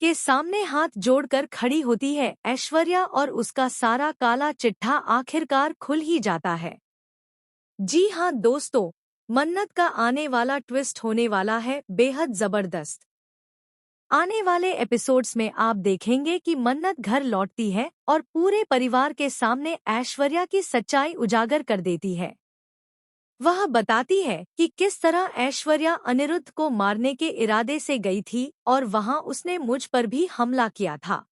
के सामने हाथ जोड़कर खड़ी होती है ऐश्वर्या और उसका सारा काला चिट्ठा आखिरकार खुल ही जाता है। जी हाँ दोस्तों, मन्नत का आने वाला ट्विस्ट होने वाला है बेहद जबरदस्त। आने वाले एपिसोड्स में आप देखेंगे कि मन्नत घर लौटती है और पूरे परिवार के सामने ऐश्वर्या की सच्चाई उजागर कर देती है। वह बताती है कि किस तरह ऐश्वर्या अनिरुद्ध को मारने के इरादे से गई थी और वहां उसने मुझ पर भी हमला किया था।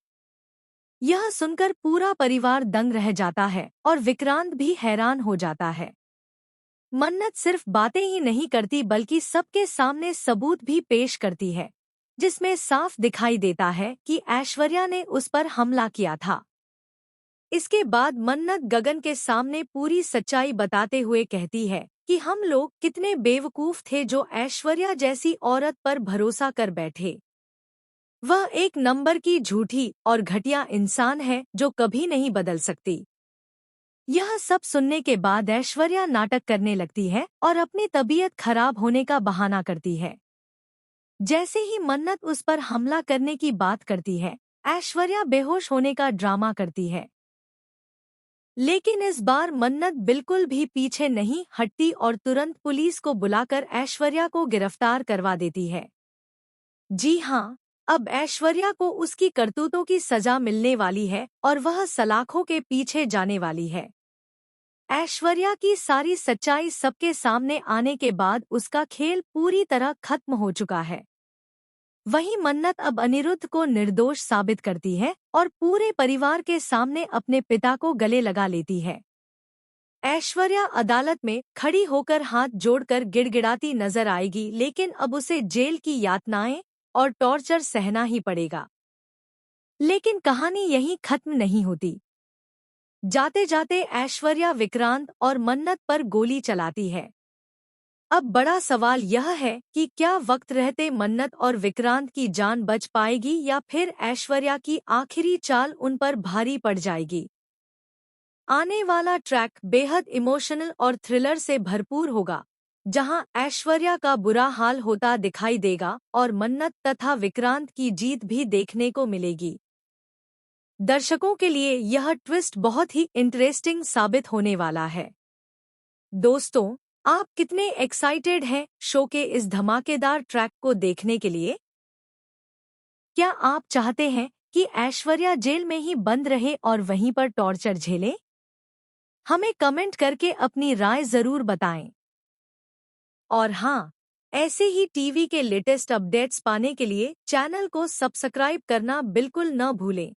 यह सुनकर पूरा परिवार दंग रह जाता है और विक्रांत भी हैरान हो जाता है। मन्नत सिर्फ बातें ही नहीं करती बल्कि सबके सामने सबूत भी पेश करती है, जिसमें साफ दिखाई देता है कि ऐश्वर्या ने उस पर हमला किया था। इसके बाद मन्नत गगन के सामने पूरी सच्चाई बताते हुए कहती है कि हम लोग कितने बेवकूफ थे जो ऐश्वर्या जैसी औरत पर भरोसा कर बैठे। वह एक नंबर की झूठी और घटिया इंसान है जो कभी नहीं बदल सकती। यह सब सुनने के बाद ऐश्वर्या नाटक करने लगती है और अपनी तबीयत खराब होने का बहाना करती है। जैसे ही मन्नत उस पर हमला करने की बात करती है, ऐश्वर्या बेहोश होने का ड्रामा करती है। लेकिन इस बार मन्नत बिल्कुल भी पीछे नहीं हटती और तुरंत पुलिस को बुलाकर ऐश्वर्या को गिरफ्तार करवा देती है। जी हाँ, अब ऐश्वर्या को उसकी करतूतों की सजा मिलने वाली है और वह सलाखों के पीछे जाने वाली है। ऐश्वर्या की सारी सच्चाई सबके सामने आने के बाद उसका खेल पूरी तरह खत्म हो चुका है। वहीं मन्नत अब अनिरुद्ध को निर्दोष साबित करती है और पूरे परिवार के सामने अपने पिता को गले लगा लेती है। ऐश्वर्या अदालत में खड़ी होकर हाथ जोड़कर गिड़गिड़ाती नजर आएगी, लेकिन अब उसे जेल की यातनाएं और टॉर्चर सहना ही पड़ेगा। लेकिन कहानी यहीं खत्म नहीं होती। जाते जाते ऐश्वर्या विक्रांत और मन्नत पर गोली चलाती है। अब बड़ा सवाल यह है कि क्या वक्त रहते मन्नत और विक्रांत की जान बच पाएगी या फिर ऐश्वर्या की आखिरी चाल उन पर भारी पड़ जाएगी। आने वाला ट्रैक बेहद इमोशनल और थ्रिलर से भरपूर होगा, जहां ऐश्वर्या का बुरा हाल होता दिखाई देगा और मन्नत तथा विक्रांत की जीत भी देखने को मिलेगी। दर्शकों के लिए यह ट्विस्ट बहुत ही इंटरेस्टिंग साबित होने वाला है। दोस्तों, आप कितने एक्साइटेड हैं शो के इस धमाकेदार ट्रैक को देखने के लिए? क्या आप चाहते हैं कि ऐश्वर्या जेल में ही बंद रहे और वहीं पर टॉर्चर झेले? हमें कमेंट करके अपनी राय जरूर बताएं। और हाँ, ऐसे ही टीवी के लेटेस्ट अपडेट्स पाने के लिए चैनल को सब्सक्राइब करना बिल्कुल न भूलें।